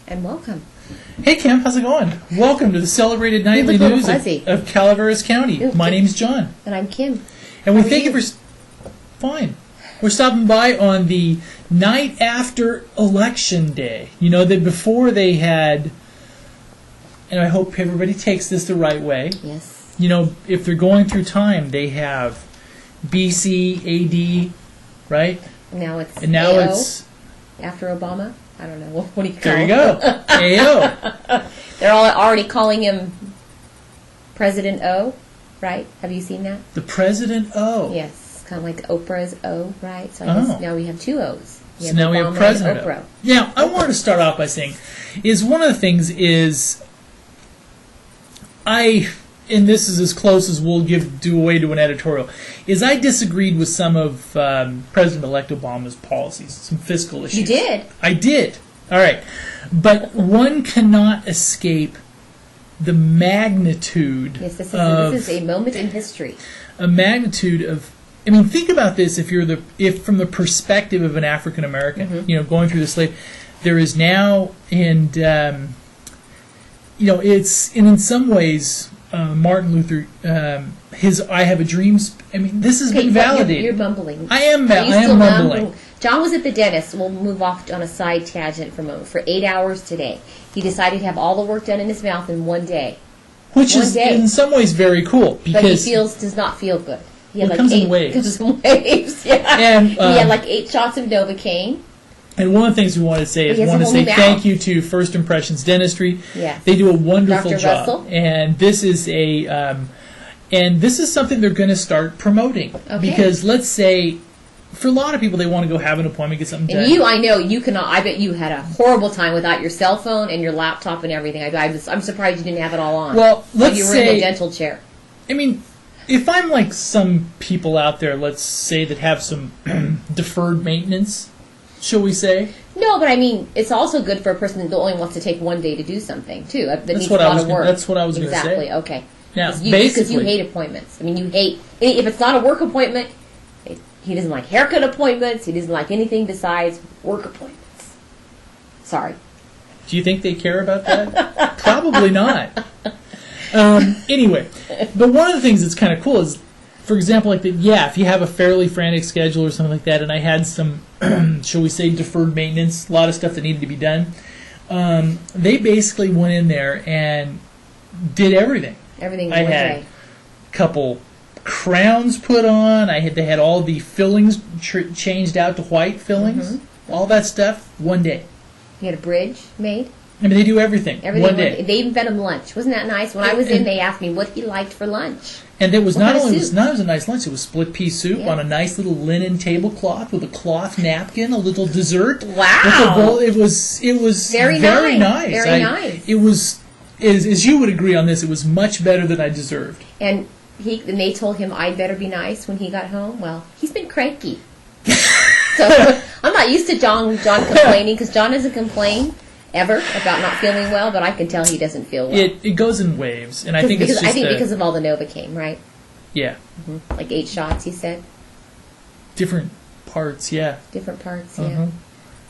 and welcome. Hey Kim, how's it going? Welcome to the celebrated nightly news of Calaveras County. My name's John. And I'm Kim. And we thank you for... Fine. We're stopping by on the night after Election Day. You know, that before they had... And I hope everybody takes this the right way. Yes. You know, if they're going through time, they have BC, AD, right? Now it's and now AO, it's... After Obama? I don't know. What do you call There you it? go. AO. They're all already calling him President O, right? Have you seen that? The President O. Yes. Kind of like Oprah's O, right? So I guess now we have two O's. So now we have President O. Now, I wanted to start off by saying, is one of the things is, and this is as close as we'll do away to an editorial, is I disagreed with some of President-elect Obama's policies, some fiscal issues. You did? I did. All right. But one cannot escape the magnitude Yes, this is a moment in history. A magnitude of... I mean, think about this if from the perspective of an African American, you know, going through the slave, there is now, and you know, it's, and in some ways, Martin Luther, his "I Have a Dream." I mean, this has been validated. You're mumbling. I am mumbling. John was at the dentist. We'll move off on a side tangent for a moment. For 8 hours today, he decided to have all the work done in his mouth in one day. Which is in some ways very cool, because but he does not feel good. He had it comes in waves. Comes in waves. Yeah. And, he had like 8 shots of Novocaine. And one of the things we want to say is thank you to First Impressions Dentistry. Yes. They do a wonderful Dr. job. Russell. And this is something they're going to start promoting. Okay. Because let's say, for a lot of people, they want to go have an appointment, get something done. And I know you cannot. I bet you had a horrible time without your cell phone and your laptop and everything. I'm surprised you didn't have it all on. Well, let's you were say in the dental chair. I mean, if I'm like some people out there, let's say, that have some deferred maintenance, shall we say? No, but I mean, it's also good for a person that only wants to take one day to do something, too. That needs a lot of work. That's what I was going to say. Exactly, okay. Now, Because you hate appointments. I mean, you hate... If it's not a work appointment, he doesn't like haircut appointments. He doesn't like anything besides work appointments. Sorry. Do you think they care about that? Probably not. Anyway, but one of the things that's kind of cool is, for example, like if you have a fairly frantic schedule or something like that, and I had some, shall we say, deferred maintenance, a lot of stuff that needed to be done, they basically went in there and did everything. Everything. I had a couple crowns put on. They had all the fillings changed out to white fillings. All that stuff, one day. You had a bridge made? I mean, they do everything one day. They even fed him lunch. Wasn't that nice? When I was in, they asked me what he liked for lunch. And it was not only was a nice lunch, it was split pea soup on a nice little linen tablecloth with a cloth napkin, a little dessert. Wow! With a bowl. It was very nice. Very nice. It was, as you would agree on this, it was much better than I deserved. And they told him I'd better be nice when he got home. Well, he's been cranky. So I'm not used to John complaining, because John doesn't complain ever about not feeling well, but I can tell he doesn't feel well. It goes in waves, and I think it's just because of all the Novocaine, right? Yeah. Like 8 shots, he said. Different parts, yeah. Different parts, yeah.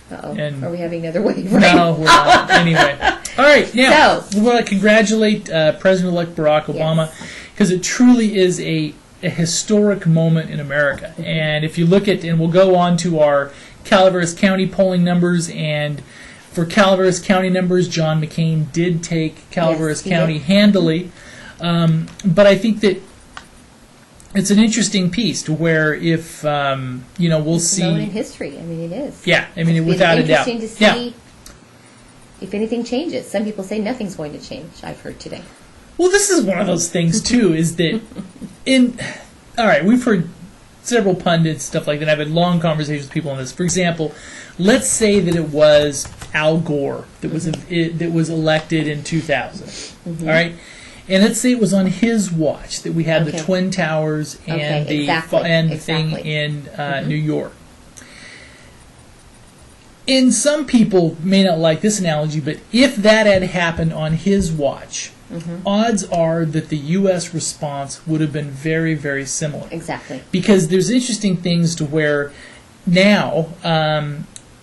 And are we having another wave? Right? No, we're not. Anyway. All right, now, we want to congratulate President-elect Barack Obama, because it truly is a historic moment in America. And if you look at, and we'll go on to our Calaveras County polling numbers, and for Calaveras County numbers, John McCain did take Calaveras County handily. But I think that it's an interesting piece to where if, we'll see... It's a moment in history. I mean, it is. Yeah, I mean, without a doubt. It's interesting to see if anything changes. Some people say nothing's going to change, I've heard today. Well, this is one of those things, too, is that all right, we've heard several pundits, stuff like that. I've had long conversations with people on this. For example, let's say that it was Al Gore that was elected in 2000. All right? And let's say it was on his watch that we had the Twin Towers and the thing in New York. And some people may not like this analogy, but if that had happened on his watch, odds are that the U.S. response would have been very, very similar. Exactly. Because there's interesting things to where now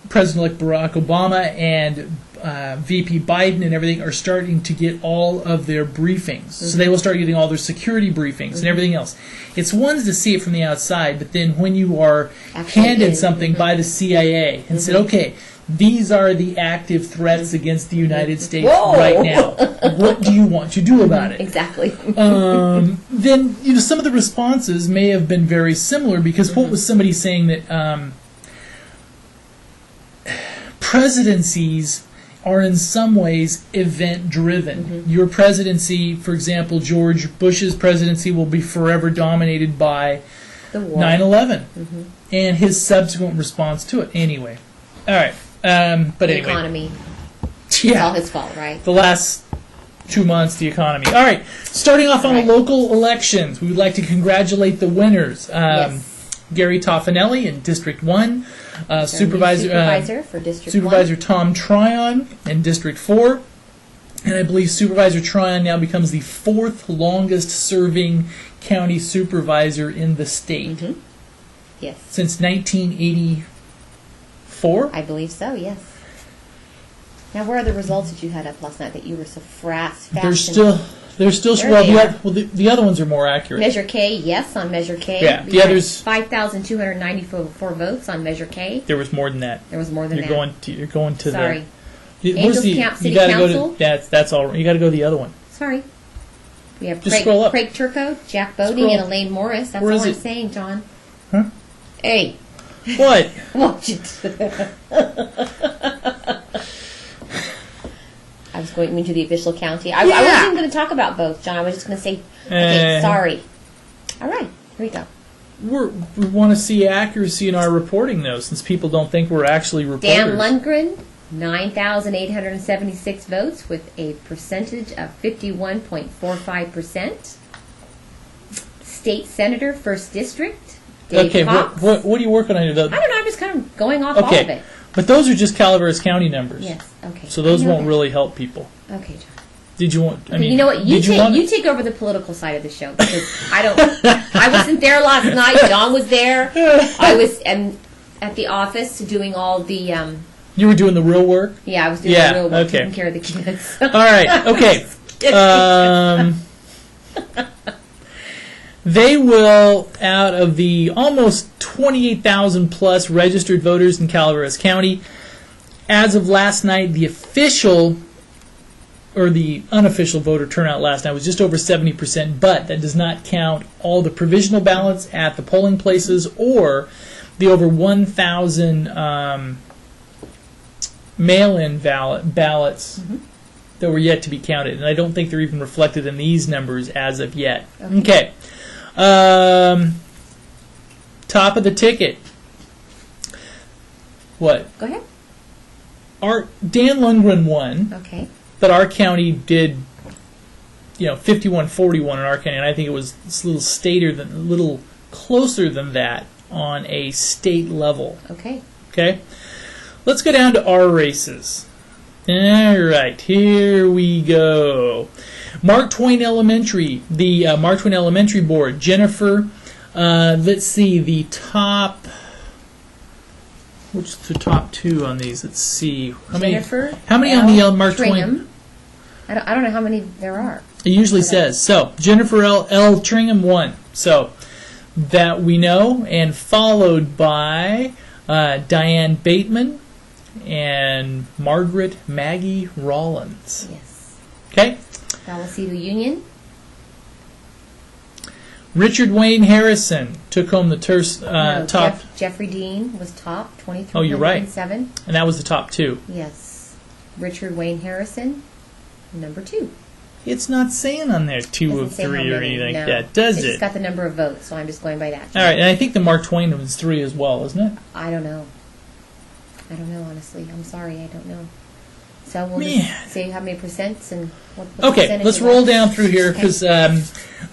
President-elect Barack Obama and VP Biden and everything are starting to get all of their briefings. So they will start getting all their security briefings and everything else. It's one to see it from the outside, but then when you are handed something by the CIA and said, okay, these are the active threats against the United States right now. What do you want to do about it? Exactly. Then some of the responses may have been very similar, because what was somebody saying that presidencies are in some ways event-driven. Your presidency, for example, George Bush's presidency, will be forever dominated by 9/11 and his subsequent response to it. Anyway, all right. But the anyway, economy. It's all his fault, right? The last 2 months, the economy. All right. Starting off on local elections, we would like to congratulate the winners. Gary Toffanelli in District 1. Supervisor for District Supervisor 1. Tom Tryon in District 4. And I believe Supervisor Tryon now becomes the 4th longest serving county supervisor in the state. Yes. Since 1984? I believe so, yes. Now, where are the results that you had up last night that you were so fast? They're still the other ones are more accurate. Measure K, yes, on Measure K. Yeah, the others 5,294 votes on Measure K. There was more than that. There was more than You're that. going to Sorry. Angels Camp City Council. That's all right. You got to go to the other one. Sorry. We have Craig Turco, Jack Boding, and Elaine Morris. That's all I'm saying, John. Huh? Hey. What? Watch it. I was going into the official county. I wasn't even going to talk about both, John. I was just going to say, okay, sorry. All right, here we go. We want to see accuracy in our reporting, though, since people don't think we're actually reporters. Dan Lundgren, 9,876 votes with a percentage of 51.45%. State Senator, 1st District, Dave Cox. What are you working on here, though? I don't know. I'm just kind of going off all of it. But those are just Calaveras County numbers. Yes, okay. So those won't really help people. Okay, John. Did you want? I mean, you know what? You take over the political side of the show, because I don't. I wasn't there last night. John was there. I was at the office doing all the. You were doing the real work. Yeah, I was doing the real work, taking care of the kids. All right. Okay. They will, out of the almost 28,000 plus registered voters in Calaveras County, as of last night, the official or the unofficial voter turnout last night was just over 70%, but that does not count all the provisional ballots at the polling places or the over 1,000 mail-in ballots that were yet to be counted. And I don't think they're even reflected in these numbers as of yet. Okay. Top of the ticket. What? Go ahead. Dan Lundgren won. Okay. But our county did, 51-41 in our county, and I think it was a little closer than that on a state level. Okay. Okay. Let's go down to our races. All right, here we go. Mark Twain Elementary, the Mark Twain Elementary Board. Jennifer, let's see, the top... What's the top two on these? Let's see. How many on the Mark Twain? I don't know how many there are. It usually says. So, Jennifer L. Tringham won. So, that we know. And followed by Diane Bateman and Margaret Maggie Rollins. Yes. Okay. Vallecito Union. Richard Wayne Harrison took home the top. Jeffrey Dean was top, 23. Oh, you're right. 7. And that was the top two. Yes. Richard Wayne Harrison, number 2. It's not saying on there 2 of 3 or anything like that, does it? It's just got the number of votes, so I'm just going by that. All right, and I think the Mark Twain was 3 as well, isn't it? I don't know, honestly. I'm sorry, I don't know. So we'll just say how many percents and what okay, let's roll down through here because so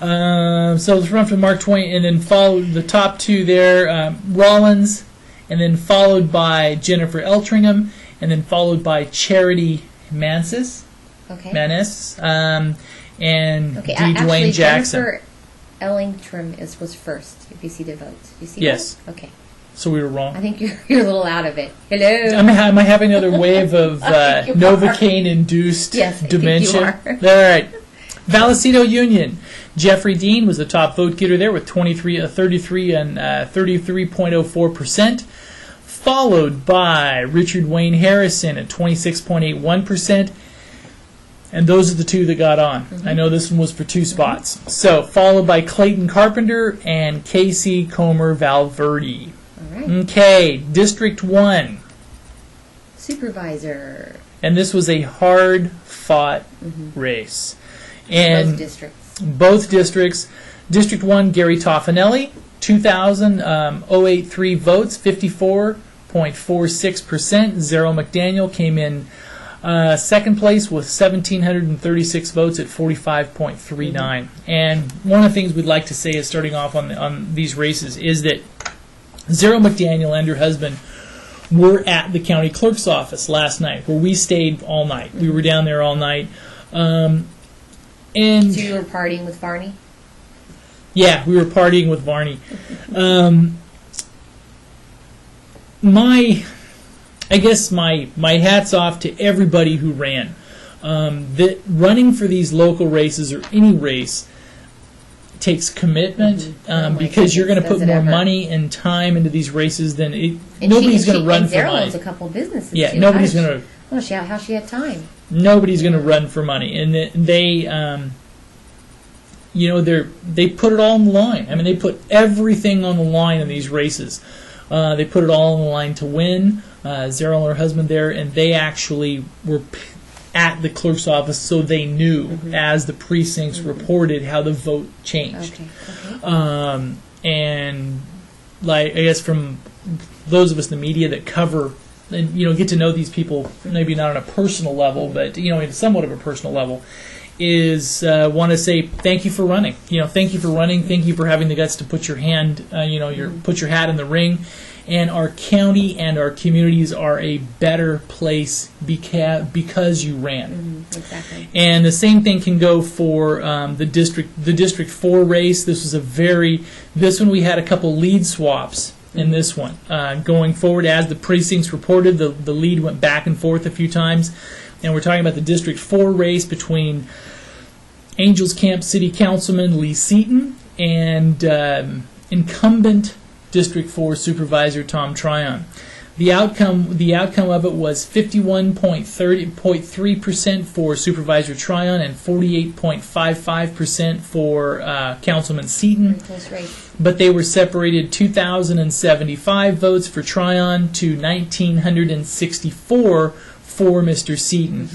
let's run from Mark Twain and then follow the top 2 there, Rollins, and then followed by Jennifer Eltringham, and then followed by Charity Mansis. Okay. Maness, and D. Dwayne Jackson. Jennifer Ellingtrim was first, if you see the votes. You see yes. that? Okay. So we were wrong. I think you're a little out of it. Hello. Am I having another wave of Novocaine-induced dementia? Think you are. All right. Vallecito Union. Jeffrey Dean was the top vote getter there with 33.04%, followed by Richard Wayne Harrison at 26.81%. And those are the two that got on. Mm-hmm. I know this one was for 2 spots. Mm-hmm. So, followed by Clayton Carpenter and Casey Comer Valverde. All right. Okay, District 1. Supervisor. And this was a hard-fought race. And both districts. District 1, Gary Toffanelli, 2,083 votes, 54.46%. Zero McDaniel came in second place with 1,736 votes at 45.39. And one of the things we'd like to say is, starting off on these races, is that Zero McDaniel and her husband were at the county clerk's office last night, where we stayed all night. We were down there all night. And so you were partying with Varney? Yeah, we were partying with Varney. I guess my hat's off to everybody who ran. That running for these local races, or any race, takes commitment, because you're going to put more money and time into these races than nobody's going to run for money. Owns a couple of businesses. Yeah, nobody's going to. Well, how she had time? Nobody's going to run for money, and they they put it all on the line. I mean, they put everything on the line in these races. They put it all on the line to win. Zero and her husband there, and they actually were at the clerk's office, so they knew as the precincts reported how the vote changed. Okay. And I guess from those of us in the media that cover and get to know these people, maybe not on a personal level, but somewhat of a personal level, is want to say thank you for running. Thank you for running. Thank you for having the guts to put your hand, put your hat in the ring. And our county and our communities are a better place because you ran. Exactly. And the same thing can go for the District 4 race. This one we had a couple lead swaps in this one. Going forward, as the precincts reported, the lead went back and forth a few times. And we're talking about the District 4 race between Angels Camp City Councilman Lee Seaton and incumbent District 4 Supervisor Tom Tryon. The outcome of it was 51.3% for Supervisor Tryon and 48.55% for Councilman Seaton. Close race. But they were separated 2,075 votes for Tryon to 1,964 for Mr. Seaton.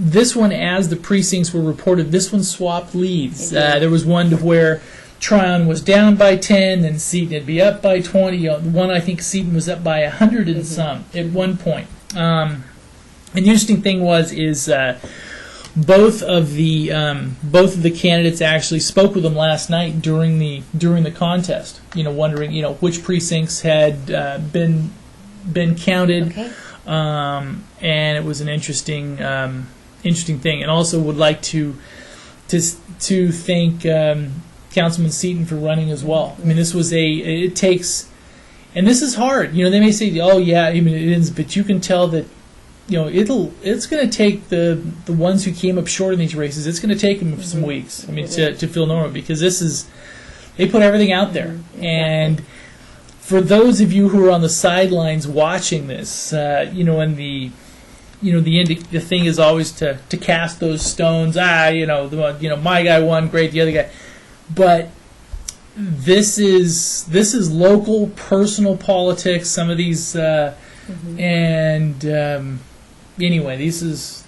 This one, as the precincts were reported, this one swapped leads. There was one to where Tryon was down by 10, and Seaton would be up by 20. One, I think Seaton was up by 100 and some at one point. And the interesting thing is both of the candidates actually spoke with them last night during the contest. Wondering which precincts had been counted. Okay. And it was an interesting thing. And also would like to thank Councilman Seaton for running as well. I mean, this was it takes, and this is hard. They may say, oh yeah, I mean it is, but you can tell that it's going to take the ones who came up short in these races. It's going to take them some weeks. I mean, to feel normal, because they put everything out there. Exactly. And for those of you who are on the sidelines watching this, and the thing is always to cast those stones. My guy won, great. The other guy. But this is local, personal politics. Some of these, and anyway, this is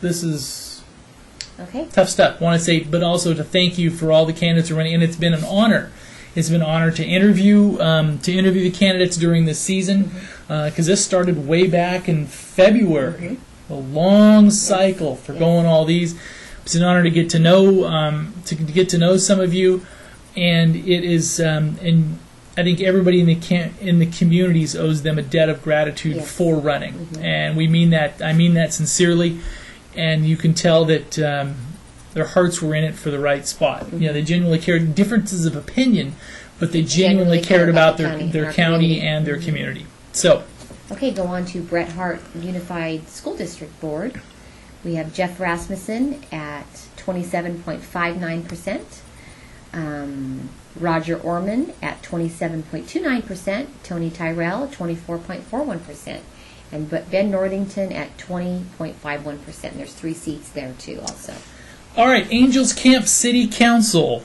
okay. Tough stuff. I want to say, but also to thank you for all the candidates who are running, and it's been an honor. It's been an honor to interview the candidates during this season, because this started way back in February. A long cycle for going all these. It's an honor to get to know some of you. And it is, and I think everybody in the communities owes them a debt of gratitude for running, and we mean that. I mean that sincerely, and you can tell that their hearts were in it for the right spot. They genuinely cared. Differences of opinion, but they genuinely cared about their county and their community. So, okay, go on to Bret Hart Unified School District Board. We have Jeff Rasmussen at 27.59%. Roger Orman at 27.29%. Tony Tyrell 24.41%. And Ben Northington at 20.51%. And there's 3 seats there too also. All right, Angels Camp City Council.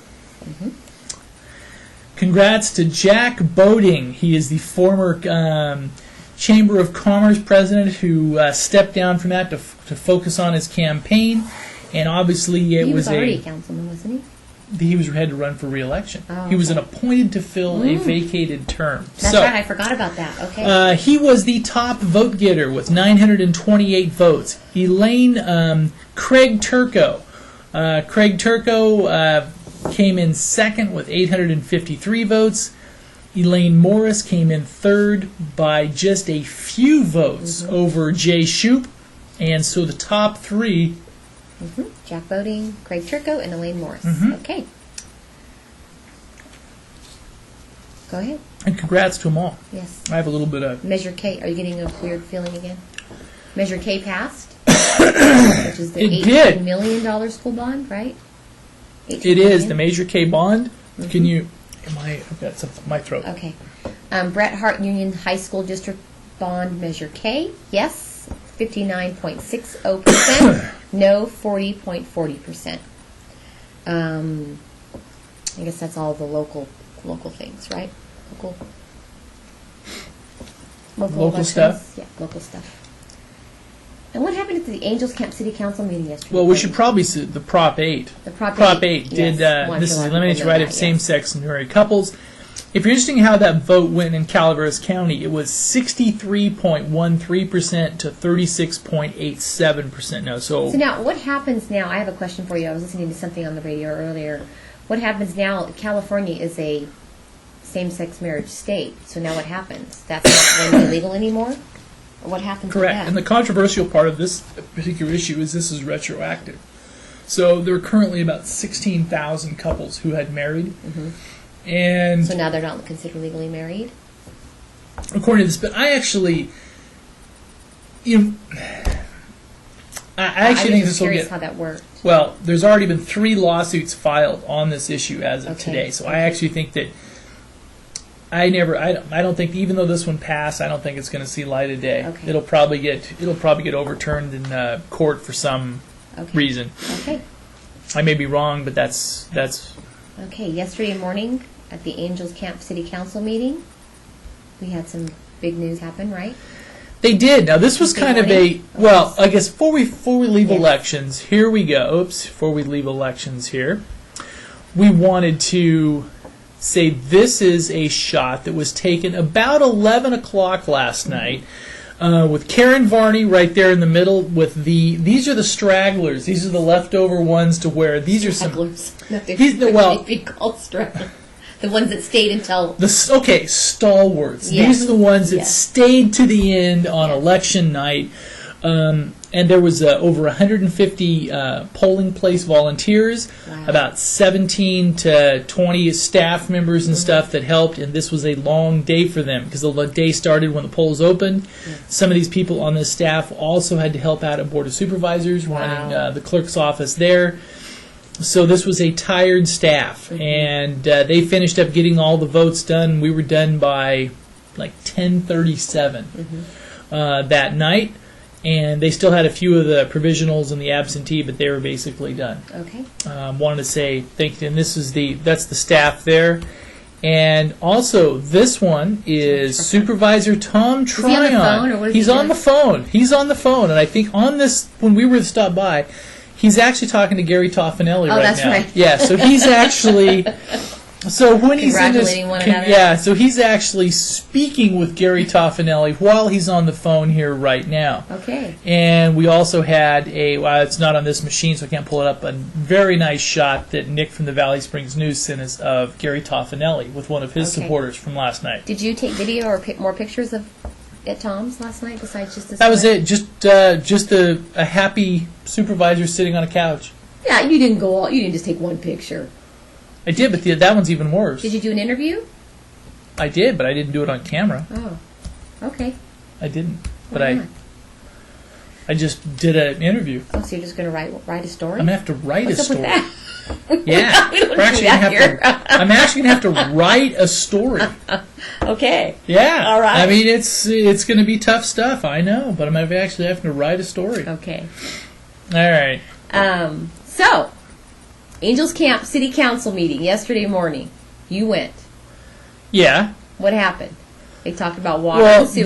Congrats to Jack Boating. He is the former Chamber of Commerce president who stepped down from that to focus on his campaign. And obviously he was already a councilman, wasn't he? He had to run for re-election. Oh, He was appointed to fill a vacated term. That's right, I forgot about that. Okay. He was the top vote getter with 928 votes. Elaine Craig Turco. Craig Turco came in second with 853 votes. Elaine Morris came in third by just a few votes over Jay Shoup. And so the top 3... Jack Boating, Craig Turco, and Elaine Morris. Okay. Go ahead. And congrats to them all. Yes. I have a little bit of... Measure K. Are you getting a weird feeling again? Measure K passed, which is the $18 million school bond, right? It is the Measure K bond. Can you... I've got something in my throat. Okay. Bret Hart Union High School District bond, Measure K. Yes, 59.60%. No, 40.40%. I guess that's all the local things, right? Local stuff? Yeah, local stuff. And what happened at the Angels Camp City Council meeting yesterday? Well, we should probably see the Prop 8. The Prop 8 did, yes. This is eliminates the right of same-sex and married couples. If you're interested in how that vote went in Calaveras County, it was 63.13% to 36.87% now. So now, what happens now? I have a question for you. I was listening to something on the radio earlier. What happens now? California is a same-sex marriage state. So now what happens? That's not going to be legal anymore? Or what happens correct. with that? And the controversial part of this particular issue is this is retroactive. So there are currently about 16,000 couples who had married. And so now they're not considered legally married? According to this, but I actually, I think this will get... how that worked. Well, there's already been 3 lawsuits filed on this issue as of today, so I actually think that I don't think, even though this one passed, I don't think it's going to see light of day. Okay. It'll probably get overturned in court for some reason. Okay. I may be wrong, but that's. Okay. Yesterday morning at the Angels Camp City Council meeting, we had some big news happen, right? They did. Now this was kind of a I guess before we leave elections, here we go. Before we leave elections here, we wanted to say this is a shot that was taken about 11 o'clock last night with Karen Varney right there in the middle with these are the stragglers. These are the leftover ones to where these are some... Be called stragglers. The ones that stayed until... stalwarts. Yes. These are the ones that stayed to the end on election night. And there was over 150 polling place volunteers, about 17 to 20 staff members and stuff that helped, and this was a long day for them because the day started when the polls opened. Some of these people on this staff also had to help out at Board of Supervisors, running the clerk's office there. So this was a tired staff, and they finished up getting all the votes done. We were done by like 10:37 that night. And they still had a few of the provisionals and the absentee, but they were basically done. Okay. Wanted to say thank you, and that's the staff there. And also, this one is Supervisor Tom Tryon. Is he on the phone, or what is He's on the phone. He's on the phone, and I think on this, when we were to stop by, he's actually talking to Gary Toffanelli right now. Oh, that's right. Yeah, so he's actually... So when he's in this, so he's actually speaking with Gary Toffanelli while he's on the phone here right now. Okay. And we also had it's not on this machine, so I can't pull it up, a very nice shot that Nick from the Valley Springs News sent us of Gary Toffanelli with one of his supporters from last night. Did you take video or more pictures of at Tom's last night besides just this? That was it. Just a happy supervisor sitting on a couch. Yeah, you didn't go all. You didn't just take one picture. I did, but that one's even worse. Did you do an interview? I did, but I didn't do it on camera. Oh, okay. I didn't, but Why not? I just did an interview. Oh, so you're just going to write a story? I'm going to have to write What's a up story. with that? Yeah. We don't We're actually do that gonna here. I'm actually going to have to write a story. Okay. Yeah. All right. I mean, it's going to be tough stuff, I know, but I'm actually having to write a story. Okay. All right. So, Angels Camp City Council meeting yesterday morning. You went. Yeah. What happened? They talked about water Well, and sewer.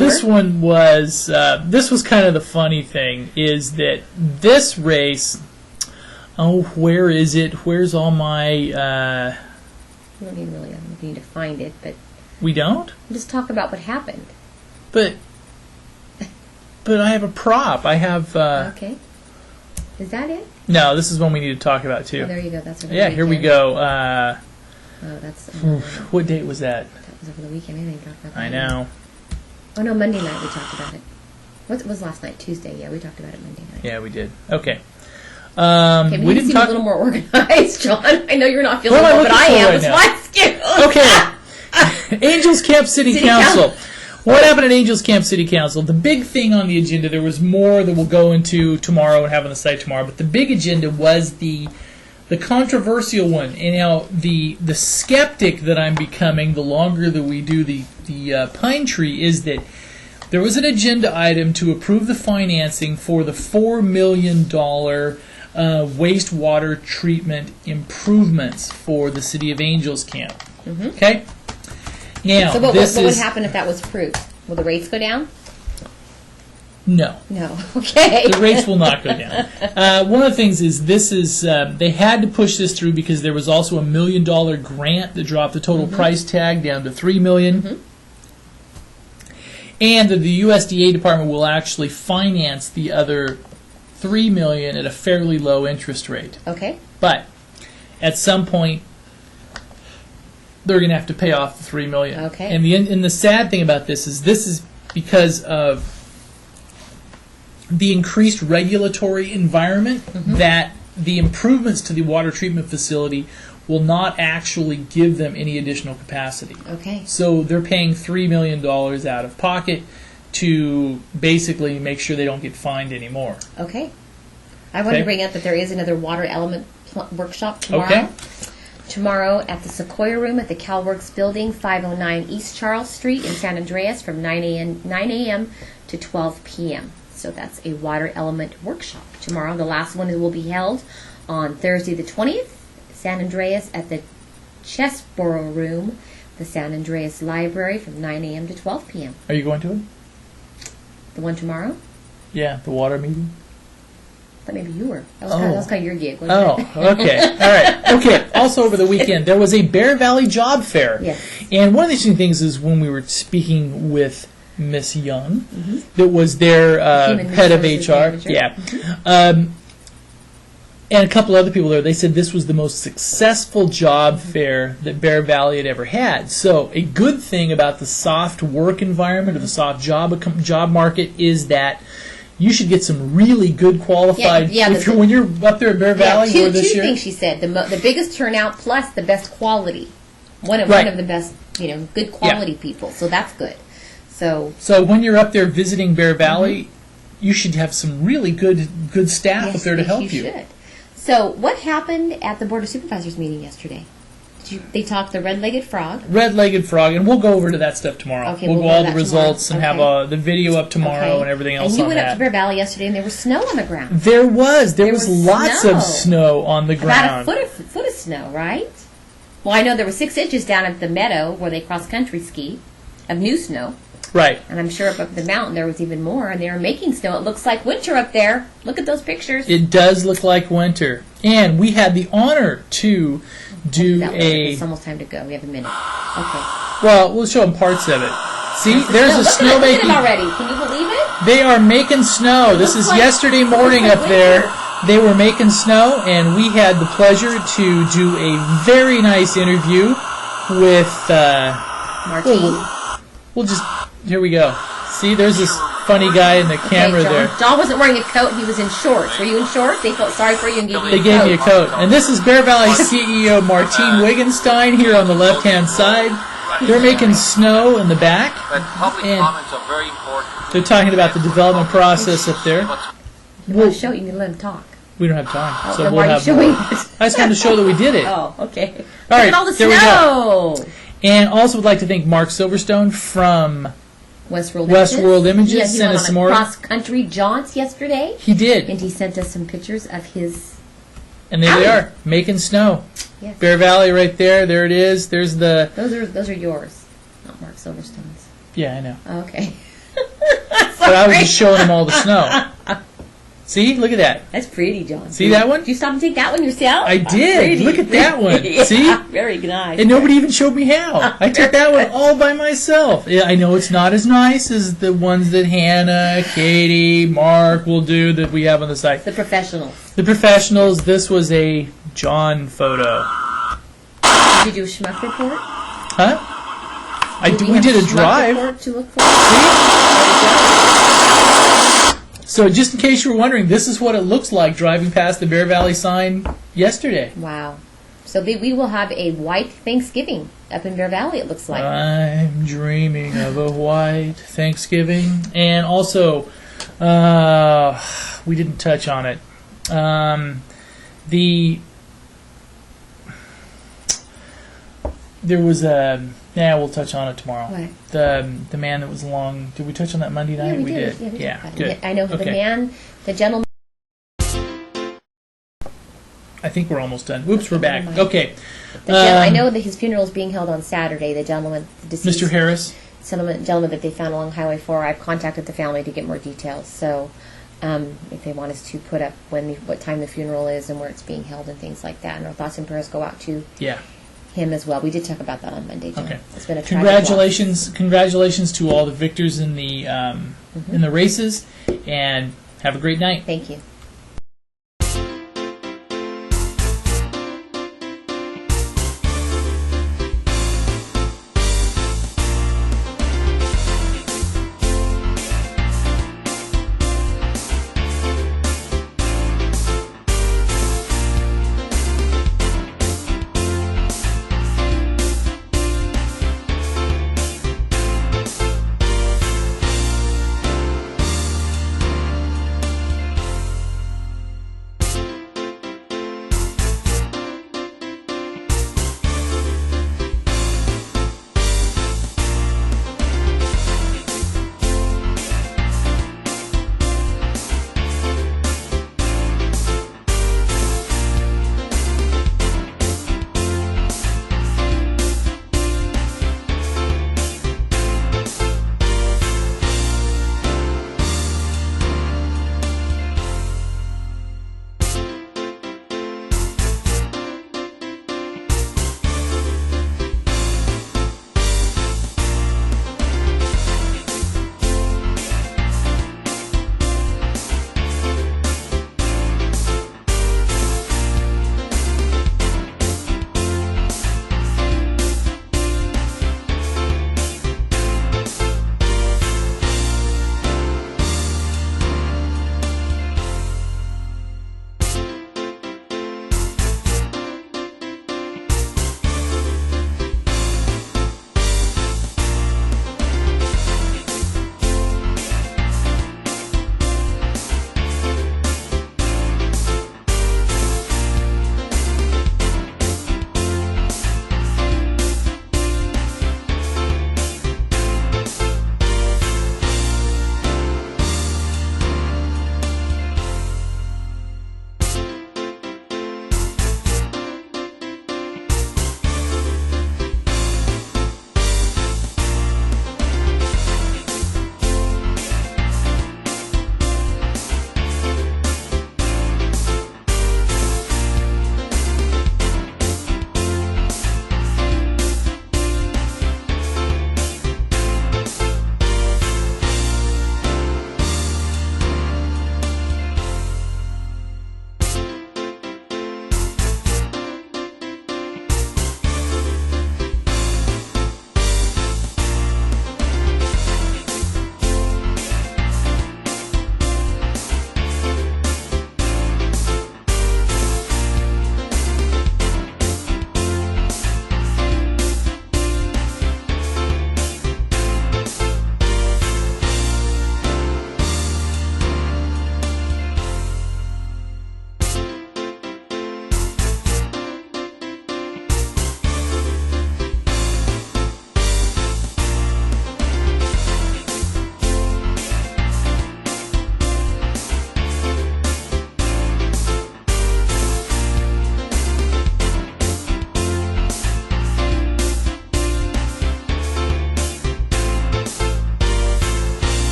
this was kind of the funny thing, is that this race, where is it? Where's all my... We don't need to find it, but We don't? just talk about what happened. But I have a prop. I have... Okay. Is that it? No, this is one we need to talk about, too. Oh, there you go. That's over Yeah, the here we weekend. go. Oh, that's... What date was that? that was over the weekend. I didn't talk about that. I know. Oh, no, Monday night we talked about it. What was last night? Tuesday. Yeah, we talked about it Monday night. Yeah, we did. Okay. Okay, we we didn't seem talk... a little more organized, John. I know you're not feeling What am I well, but looking I for am. right It's now? my excuse. Okay. Angels Camp City City Council. Council. What happened at Angels Camp City Council? The big thing on the agenda, there was more that we'll go into tomorrow and have on the site tomorrow, but the big agenda was the controversial one. And now the skeptic that I'm becoming the longer that we do the pine tree is that there was an agenda item to approve the financing for the $4 million wastewater treatment improvements for the City of Angels Camp. Mm-hmm. Okay? Now, So what this would is... happen if that was approved? Will the rates go down? No. No. Okay. The rates will not go down. One of the things is they had to push this through because there was also a $1 million grant that dropped the total price tag down to $3 million. Mm-hmm. And that the USDA department will actually finance the other $3 million at a fairly low interest rate. Okay. But at some point, they're going to have to pay off the $3 million. Okay. And the sad thing about this is because of the increased regulatory environment, that the improvements to the water treatment facility will not actually give them any additional capacity. Okay. So they're paying $3 million out of pocket to basically make sure they don't get fined anymore. Okay. I want to bring up that there is another water element workshop tomorrow. Okay. Tomorrow at the Sequoia Room at the CalWorks Building, 509 East Charles Street in San Andreas from 9 a.m. to 12 p.m. So that's a water element workshop tomorrow. The last one will be held on Thursday the 20th, San Andreas at the Chesborough Room, the San Andreas Library from 9 a.m. to 12 p.m. Are you going to it? The one tomorrow? Yeah, the water meeting. I thought maybe you were. That was, Oh. that was kind of your gig, wasn't it? Oh, okay. All right. Okay. Also over the weekend, there was a Bear Valley Job Fair. Yes. And one of the interesting things is when we were speaking with Miss Young, that was their Human head of Resources HR. Manager. Yeah. And a couple other people there, they said this was the most successful job fair that Bear Valley had ever had. So a good thing about the soft work environment or the soft job market is that you should get some really good qualified. When you're up there at Bear Valley, two this year. things she said: the biggest turnout plus the best quality. One of the best, good quality people. So that's good. So when you're up there visiting Bear Valley, you should have some really good staff up there to help you. Should. So what happened at the Board of Supervisors meeting yesterday? They talked the red-legged frog. Red-legged frog, and we'll go over to that stuff tomorrow. Okay, we'll go go all to the that results tomorrow. and have the video up tomorrow and everything else and you on went that. up to Bear Valley yesterday, and there was snow on the ground. There was was lots snow. of snow on the ground. About a foot of snow, right? Well, I know there was 6 inches down at the meadow where they cross-country ski of new snow. Right. And I'm sure up the mountain there was even more, and they were making snow. It looks like winter up there. Look at those pictures. It does look like winter. And we had the honor to do It's almost time to go. We have a minute. Okay. Well, we'll show them parts of it. See, there's a snow Look at making. it already. Can you believe it? They are making snow. This is like- yesterday morning like up there. winter. They were making snow, and we had the pleasure to do a very nice interview with. Martine. We'll just. Here we go. See, there's this funny guy in the camera John. there. John wasn't wearing a coat. He was in shorts. Were you in shorts? They felt sorry for you and gave you a coat. They gave me a coat. And this is Bear Valley CEO Martine Wittgenstein here on the left-hand side. They're making snow in the back. And they're talking about the development process up there. You want to show it, you can let him talk. We don't have time. Oh, So then we'll why are you have showing more. it? I just wanted to show that we did it. Oh, okay. All right, Look at all the there we snow. go. And also would like to thank Mark Silverstone from Westworld Images. Yeah, he Sent went us on some a more. cross-country jaunt yesterday. He did. And he sent us some pictures of his... And there they are, making snow. Yes. Bear Valley right there. There it is. There's the... Those are yours, not Mark Silverstone's. Yeah, I know. Okay. But I was just showing them all the snow. See? Look at that. That's pretty, John. See that one? Did you stop and take that one yourself? I did. Pretty. Look at that one. Yeah, See? very nice. And nobody even showed me how. I took that one all by myself. Yeah, I know it's not as nice as the ones that Hannah, Katie, Mark will do that we have on the site. The professionals. The professionals. This was a John photo. Did you do a schmuck report? Huh? We did a drive. Report to look for? So just in case you were wondering, this is what it looks like driving past the Bear Valley sign yesterday. Wow. So we will have a white Thanksgiving up in Bear Valley, it looks like. I'm dreaming of a white Thanksgiving. And also, we didn't touch on it. There was a... Yeah, we'll touch on it tomorrow. What? The man that was along... Did we touch on that Monday night? Yeah, we did. Yeah, talked about good. it. I know Okay. the gentleman... I think we're almost done. Oops, we're back. never mind. Okay. I know that his funeral is being held on Saturday. The gentleman, the deceased Mr. Harris? gentleman that they found along Highway 4, I've contacted the family to get more details. So if they want us to put up what time the funeral is and where it's being held and things like that. And our thoughts and prayers go out to him as well. We did talk about that on Monday, John. Okay. It's been a Congratulations to all the victors in the races, and have a great night. Thank you.